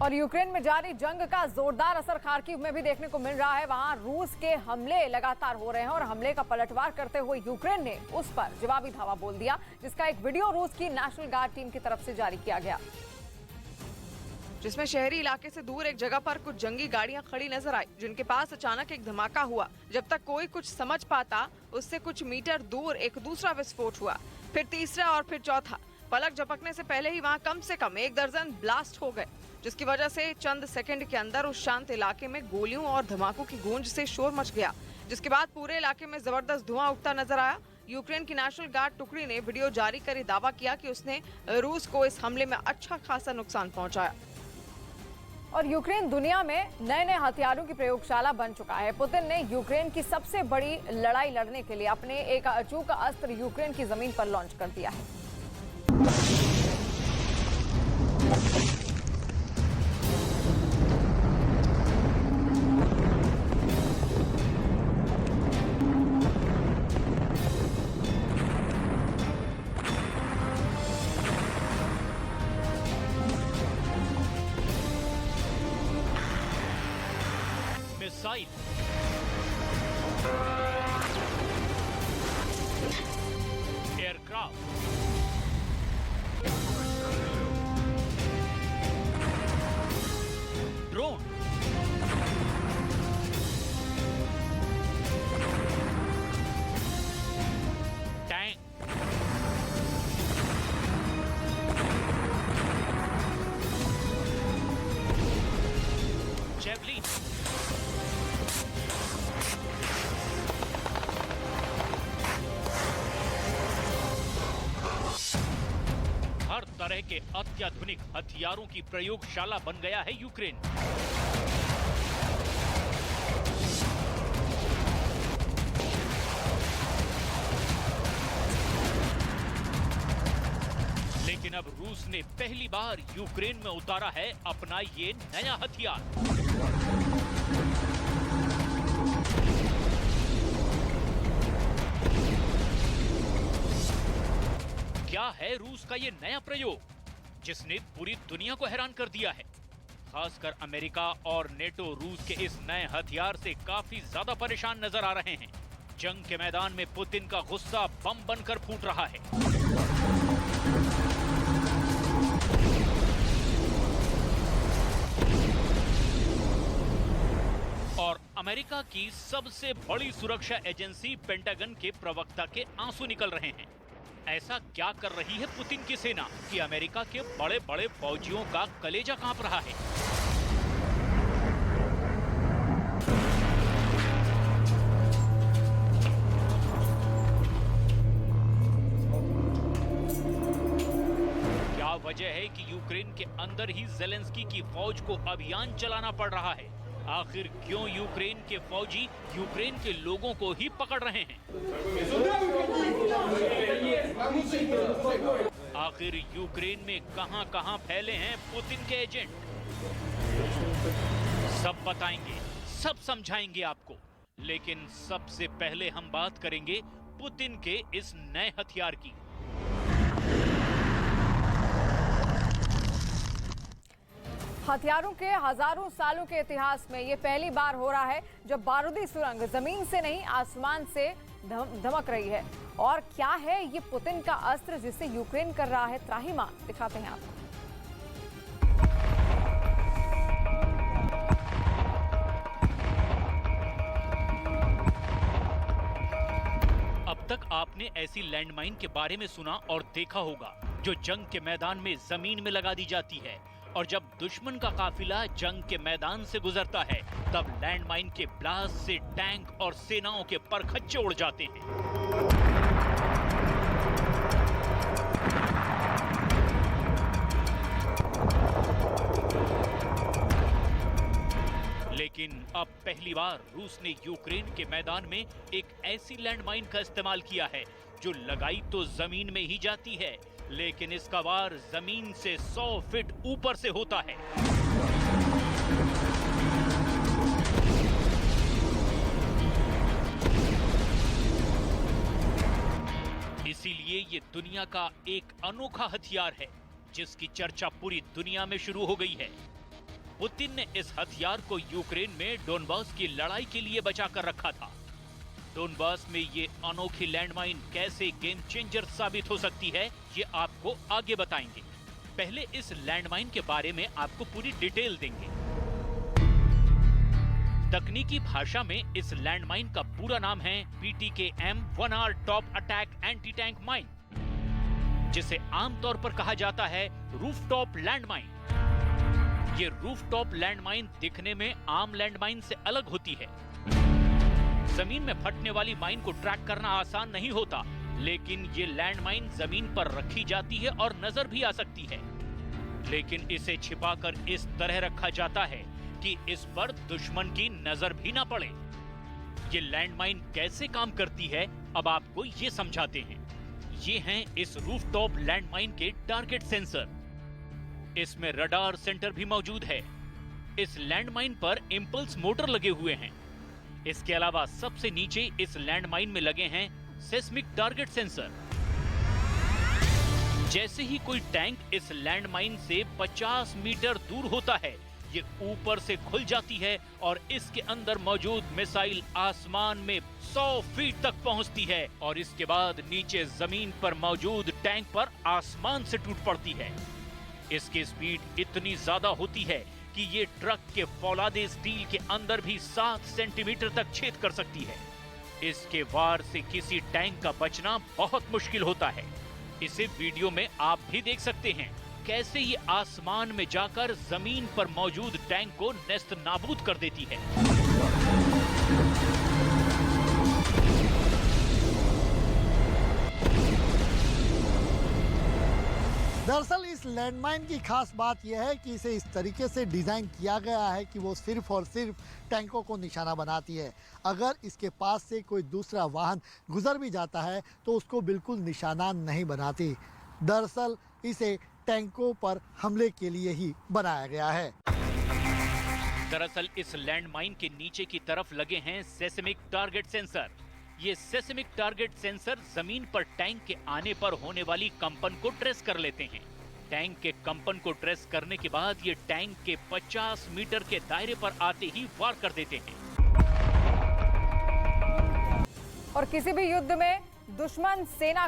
और यूक्रेन में जारी जंग का जोरदार असर खार्किव में भी देखने को मिल रहा है। वहां रूस के हमले लगातार हो रहे हैं और हमले का पलटवार करते हुए यूक्रेन ने उस पर जवाबी धावा बोल दिया, जिसका एक वीडियो रूस की नेशनल गार्ड टीम की तरफ से जारी किया गया, जिसमें शहरी इलाके से दूर एक जगह पर कुछ जंगी गाड़ियां खड़ी नजर आई, जिनके पास अचानक एक धमाका हुआ। जब तक कोई कुछ समझ पाता, उससे कुछ मीटर दूर एक दूसरा विस्फोट हुआ, फिर तीसरा और फिर चौथा। पलक झपकने से पहले ही वहां कम से कम 1 दर्जन ब्लास्ट हो गए, जिसकी वजह से चंद सेकंड के अंदर उस शांत इलाके में गोलियों और धमाकों की गूंज से शोर मच गया, जिसके बाद पूरे इलाके में जबरदस्त धुआं उठता नजर आया। यूक्रेन की नेशनल गार्ड टुकड़ी ने वीडियो जारी कर दावा किया कि उसने रूस को इस हमले में अच्छा खासा नुकसान पहुंचाया। और यूक्रेन दुनिया में नए नए हथियारों की प्रयोगशाला बन चुका है। पुतिन ने यूक्रेन की सबसे बड़ी लड़ाई लड़ने के लिए अपने एक अचूक अस्त्र यूक्रेन की जमीन पर लॉन्च कर दिया है। Missile, aircraft, drone, tank, javelin, हर तरह के अत्याधुनिक हथियारों की प्रयोगशाला बन गया है यूक्रेन। लेकिन अब रूस ने पहली बार यूक्रेन में उतारा है अपना ये नया हथियार। क्या है रूस का ये नया प्रयोग, जिसने पूरी दुनिया को हैरान कर दिया है? खासकर अमेरिका और नेटो रूस के इस नए हथियार से काफी ज्यादा परेशान नजर आ रहे हैं। जंग के मैदान में पुतिन का गुस्सा बम बनकर फूट रहा है। और अमेरिका की सबसे बड़ी सुरक्षा एजेंसी पेंटागन के प्रवक्ता के आंसू निकल रहे हैं। ऐसा क्या कर रही है पुतिन की सेना कि अमेरिका के बड़े बड़े फौजियों का कलेजा कांप रहा है? क्या वजह है कि यूक्रेन के अंदर ही ज़ेलेंस्की की फौज को अभियान चलाना पड़ रहा है? आखिर क्यों यूक्रेन के फौजी यूक्रेन के लोगों को ही पकड़ रहे हैं? आखिर यूक्रेन में कहां-कहां फैले हैं पुतिन के एजेंट? सब बताएंगे, सब समझाएंगे आपको। लेकिन सबसे पहले हम बात करेंगे पुतिन के इस नए हथियार की। हथियारों के हजारों सालों के इतिहास में ये पहली बार हो रहा है जब बारूदी सुरंग जमीन से नहीं आसमान से धमक रही है। और क्या है ये पुतिन का अस्त्र जिसे यूक्रेन कर रहा है त्राहिमाम? दिखाते हैं आपको। अब तक आपने ऐसी लैंडमाइन के बारे में सुना और देखा होगा जो जंग के मैदान में जमीन में लगा दी जाती है, और जब दुश्मन का काफिला जंग के मैदान से गुजरता है तब लैंडमाइन के ब्लास्ट से टैंक और सेनाओं के परखच्चे उड़ जाते हैं। लेकिन अब पहली बार रूस ने यूक्रेन के मैदान में एक ऐसी लैंडमाइन का इस्तेमाल किया है जो लगाई तो जमीन में ही जाती है, लेकिन इसका वार जमीन से 100 फीट ऊपर से होता है। इसीलिए ये दुनिया का एक अनोखा हथियार है जिसकी चर्चा पूरी दुनिया में शुरू हो गई है। पुतिन ने इस हथियार को यूक्रेन में डोनबास की लड़ाई के लिए बचा कर रखा था। डोनबास में ये अनोखी लैंडमाइन कैसे गेम चेंजर साबित हो सकती है, ये आपको आगे बताएंगे। पहले इस लैंडमाइन के बारे में आपको पूरी डिटेल देंगे। तकनीकी भाषा में इस लैंडमाइन का पूरा नाम है PTKM 1R top attack anti tank mine, जिसे आमतौर पर कहा जाता है रूफटॉप लैंडमाइन। ये रूफटॉप लैंडमाइन दिखने में आम लैंडमाइन से अलग होती है। जमीन में फटने वाली माइन को ट्रैक करना आसान नहीं होता, लेकिन ये लैंडमाइन जमीन पर रखी जाती है और नजर भी आ सकती है। लेकिन इसे छिपाकर इस तरह रखा जाता है कि इस पर दुश्मन की नजर भी ना पड़े। ये लैंडमाइन कैसे काम करती है, अब आपको ये समझाते हैं। ये हैं इस रूफटॉप लैंडमाइन के टारगेट सेंसर। इसमें रडार सेंटर भी मौजूद है। इस लैंडमाइन पर इंपल्स मोटर लगे हुए हैं। इसके अलावा सबसे नीचे इस लैंडमाइन में लगे हैं सेस्मिक टारगेट सेंसर। जैसे ही कोई टैंक इस लैंडमाइन से 50 मीटर दूर होता है, ये ऊपर से खुल जाती है और इसके अंदर मौजूद मिसाइल आसमान में 100 फीट तक पहुंचती है और इसके बाद नीचे जमीन पर मौजूद टैंक पर आसमान से टूट पड़ती है। इसकी स्पीड इतनी ज्यादा होती है कि ये ट्रक के फौलादे स्टील के अंदर भी 7 सेंटीमीटर तक छेद कर सकती है। इसके वार से किसी टैंक का बचना बहुत मुश्किल होता है। इसे वीडियो में आप भी देख सकते हैं कैसे ये आसमान में जाकर जमीन पर मौजूद टैंक को नेस्त नाबूद कर देती है। दरअसल इस लैंडमाइन की खास बात यह है कि इसे इस तरीके से डिजाइन किया गया है कि वो सिर्फ और सिर्फ टैंकों को निशाना बनाती है। अगर इसके पास से कोई दूसरा वाहन गुजर भी जाता है तो उसको बिल्कुल निशाना नहीं बनाती। दरअसल इसे टैंकों पर हमले के लिए ही बनाया गया है। दरअसल इस लैंडमाइन के नीचे की तरफ लगे हैं सेस्मिक टारगेट सेंसर। ये सेस्मिक टारगेट सेंसर जमीन पर टैंक के आने पर होने वाली कंपन को ट्रेस कर लेते हैं। टैंक के कंपन को ट्रेस करने के बाद ये टैंक के 50 मीटर के दायरे पर आते ही वार कर देते हैं। और किसी भी युद्ध में दुश्मन सेना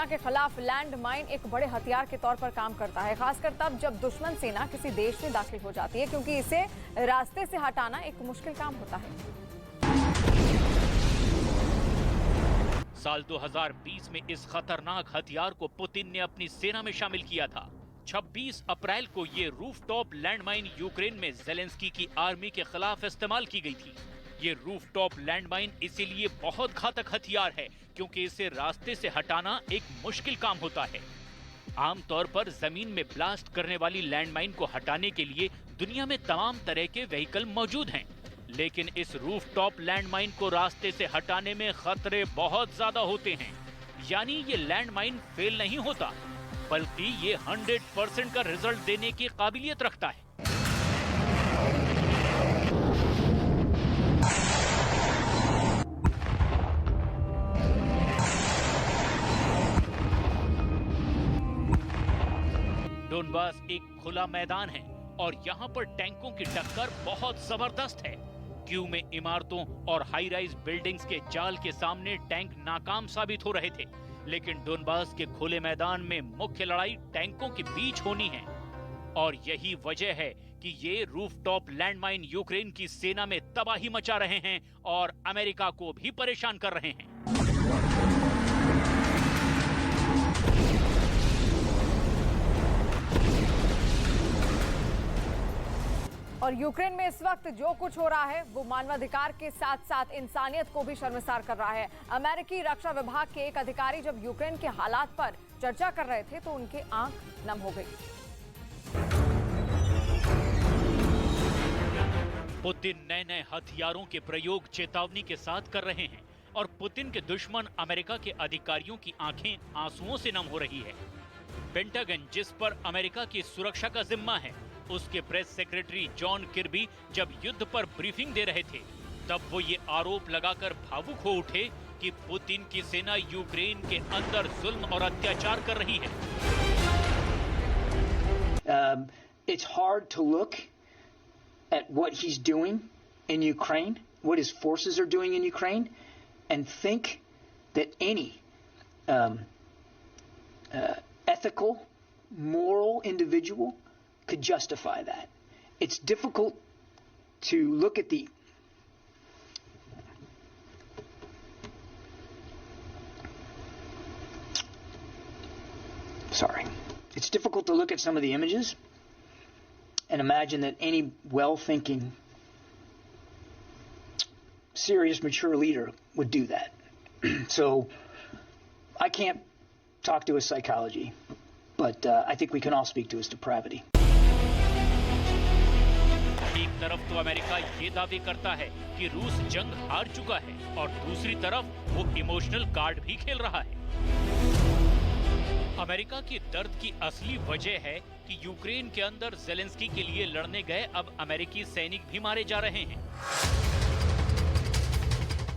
के खिलाफ लैंड माइन एक बड़े हथियार के तौर पर काम करता है, खासकर तब जब दुश्मन सेना किसी देश में दाखिल हो जाती है, क्योंकि इसे रास्ते से हटाना एक मुश्किल काम होता है। साल 2020 में इस खतरनाक हथियार को पुतिन ने अपनी सेना में शामिल किया था। 26 अप्रैल को ये रूफटॉप लैंडमाइन यूक्रेन में ज़ेलेंस्की की आर्मी के खिलाफ इस्तेमाल की गई थी। ये रूफटॉप लैंडमाइन इसीलिए बहुत घातक हथियार है क्योंकि इसे रास्ते से हटाना एक मुश्किल काम होता है। आमतौर पर जमीन में ब्लास्ट करने वाली लैंडमाइन को हटाने के लिए दुनिया में तमाम तरह के व्हीकल मौजूद हैं, लेकिन इस रूफटॉप लैंडमाइन को रास्ते से हटाने में खतरे बहुत ज्यादा होते हैं। यानी ये लैंडमाइन फेल नहीं होता, बल्कि ये 100% का रिजल्ट देने की काबिलियत रखता है। डोनबास एक खुला मैदान है और यहाँ पर टैंकों की टक्कर बहुत जबरदस्त है। क्यू में इमारतों और हाई राइज बिल्डिंग्स के जाल के सामने टैंक नाकाम साबित हो रहे थे, लेकिन डोनबास के खुले मैदान में मुख्य लड़ाई टैंकों के बीच होनी है। और यही वजह है कि ये रूफटॉप लैंडमाइन यूक्रेन की सेना में तबाही मचा रहे हैं और अमेरिका को भी परेशान कर रहे हैं। और यूक्रेन में इस वक्त जो कुछ हो रहा है वो मानवाधिकार के साथ साथ इंसानियत को भी शर्मसार कर रहा है। अमेरिकी रक्षा विभाग के एक अधिकारी जब यूक्रेन के हालात पर चर्चा कर रहे थे तो उनकी आंख नम हो गई। पुतिन नए नए हथियारों के प्रयोग चेतावनी के साथ कर रहे हैं और पुतिन के दुश्मन अमेरिका के अधिकारियों की आंखें आंसुओं से नम हो रही है। पेंटागन, जिस पर अमेरिका की सुरक्षा का जिम्मा है, उसके प्रेस सेक्रेटरी जॉन किर्बी जब युद्ध पर ब्रीफिंग दे रहे थे, तब वो ये आरोप लगाकर भावुक हो उठे कि पुतिन की सेना यूक्रेन के अंदर जुल्म और अत्याचार कर रही है। it's hard to look at what he's doing in Ukraine, what his forces are doing in Ukraine, and think that any ethical, moral individual could justify that. It's difficult to look at the It's difficult to look at some of the images and imagine that any well-thinking, serious, mature leader would do that. So I can't talk to his psychology, but I think we can all speak to his depravity. एक तरफ तो America ये दावे करता है कि रूस जंग हार चुका है और दूसरी तरफ वो इमोशनल कार्ड भी खेल रहा है। अमेरिका के दर्द की असली वजह है कि यूक्रेन के अंदर ज़ेलेंस्की के लिए लड़ने गए अब अमेरिकी सैनिक भी मारे जा रहे हैं।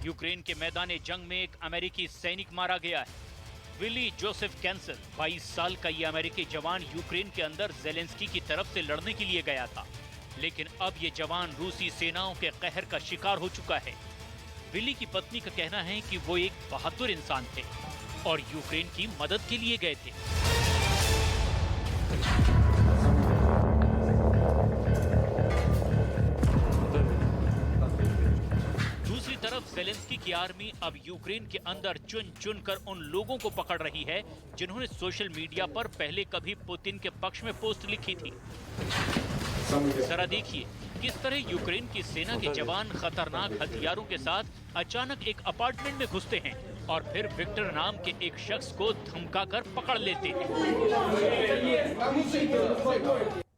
यूक्रेन के मैदान जंग में एक अमेरिकी सैनिक मारा गया है। विली जोसेफ कैंसल 22 साल का ये अमेरिकी जवान यूक्रेन के अंदर ज़ेलेंस्की की तरफ से लड़ने के लिए गया था, लेकिन अब ये जवान रूसी सेनाओं के कहर का शिकार हो चुका है। विली की पत्नी का कहना है कि वो एक बहादुर इंसान थे और यूक्रेन की मदद के लिए गए थे। दूसरी तरफ ज़ेलेंस्की की आर्मी अब यूक्रेन के अंदर चुन चुन कर उन लोगों को पकड़ रही है जिन्होंने सोशल मीडिया पर पहले कभी पुतिन के पक्ष में पोस्ट लिखी थी। जरा देखिए किस तरह यूक्रेन की सेना के जवान खतरनाक हथियारों के साथ अचानक एक अपार्टमेंट में घुसते हैं और फिर विक्टर नाम के एक शख्स को धमकाकर पकड़ लेते हैं।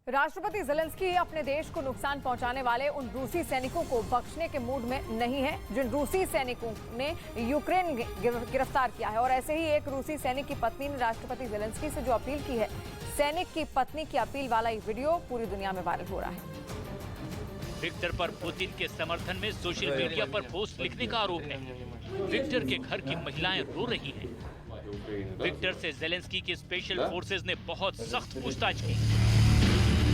राष्ट्रपति ज़ेलेंस्की अपने देश को नुकसान पहुंचाने वाले उन रूसी सैनिकों को बख्शने के मूड में नहीं है जिन रूसी सैनिकों ने यूक्रेन गिरफ्तार किया है। और ऐसे ही एक रूसी सैनिक की पत्नी ने राष्ट्रपति ज़ेलेंस्की से जो अपील की है, सैनिक की पत्नी की अपील वाला ये वीडियो पूरी दुनिया में वायरल हो रहा है। विक्टर पर पुतिन के समर्थन में सोशल मीडिया पर पोस्ट लिखने का आरोप है। विक्टर के घर की महिलाएं रो रही हैं। विक्टर से ज़ेलेंस्की की स्पेशल फोर्सेज ने बहुत सख्त पूछताछ की।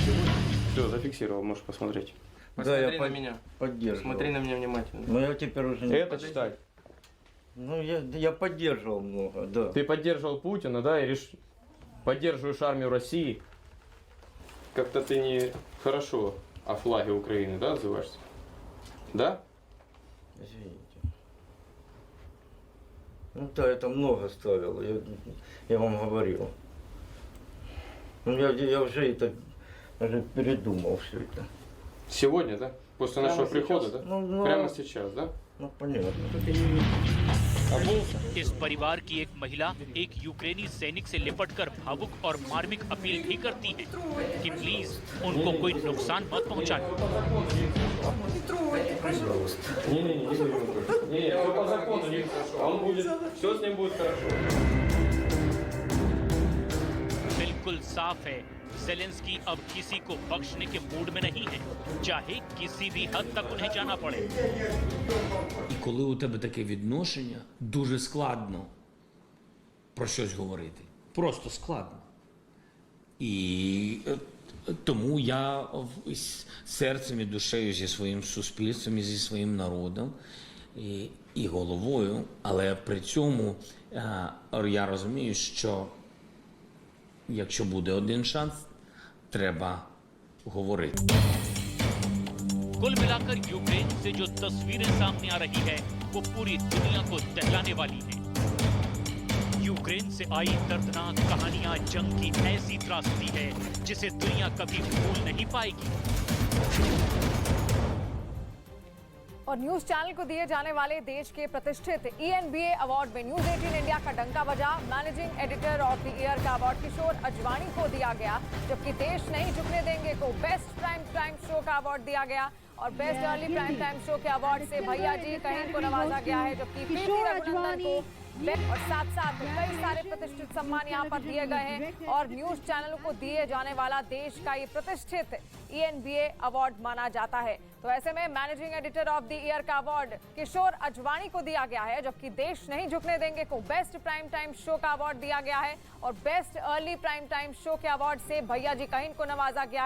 Все, зафиксировал, можешь посмотреть. Да, я на меня. Поддерживал. Смотри на меня внимательно. Но я теперь уже не... Это читай. Ну, я поддерживал много, да. Ты поддерживал Путина, да, и поддерживаешь армию России. Как-то ты не хорошо о флаге Украины, да, отзываешься? Да? Извините. Ну да, это много ставил, я вам говорил. Ну, я уже это... Даже передумал все это. Сегодня, да? После нашего прихода, да? Ну, Прямо сейчас, да? Ну, понятно. इस परिवार की एक महिला एक यूक्रेनी सैनिक से लिपटकर भावुक और मार्मिक अपील भी करती है कि प्लीज उनको कोई नुकसान मत पहुंचाए। Не, по закону, он будет, все с ним будет хорошо. बिल्कुल साफ है, ज़ेलेंस्की अब किसी को बख्शने के मूड में नहीं है, चाहे किसी भी हद तक उन्हें जाना पड़े। І коли у тебе таке відношення, дуже складно про щось говорити. Просто складно. І тому я серцем і душею зі своїм суспільством і зі своїм народом і головою, але при цьому я розумію, що якщо буде один шанс, треба говорити. कुल मिलाकर यूक्रेन से जो तस्वीरें सामने आ रही है वो पूरी दुनिया को दहलाने वाली हैं। यूक्रेन से आई दर्दनाक कहानियां जंग की ऐसी त्रासदी है जिसे दुनिया कभी भूल नहीं पाएगी। और न्यूज चैनल को दिए जाने वाले देश के प्रतिष्ठित ENBA अवार्ड में न्यूज 18 इंडिया का डंका बजा। Managing editor of the year का अवार्ड किशोर अजवाणी को दिया गया, जबकि देश नहीं झुकने देंगे को बेस्ट प्राइम टाइम शो का अवार्ड दिया गया और best early prime time show के अवार्ड से भैया जी कहीं को नवाजा गया है, जबकि प्रीति रघुनंदन को और साथ साथ कई सारे प्रतिष्ठित सम्मान यहाँ पर दिए गए हैं। और न्यूज चैनलों को दिए जाने वाला देश का ये प्रतिष्ठित ENBA अवार्ड माना जाता है। तो ऐसे में managing editor of the year का अवार्ड किशोर अजवाणी को दिया गया है, जबकि देश नहीं झुकने देंगे को बेस्ट प्राइम टाइम शो का अवार्ड दिया गया है और best early prime time show के अवार्ड से भैया जी कहीं को नवाजा गया है।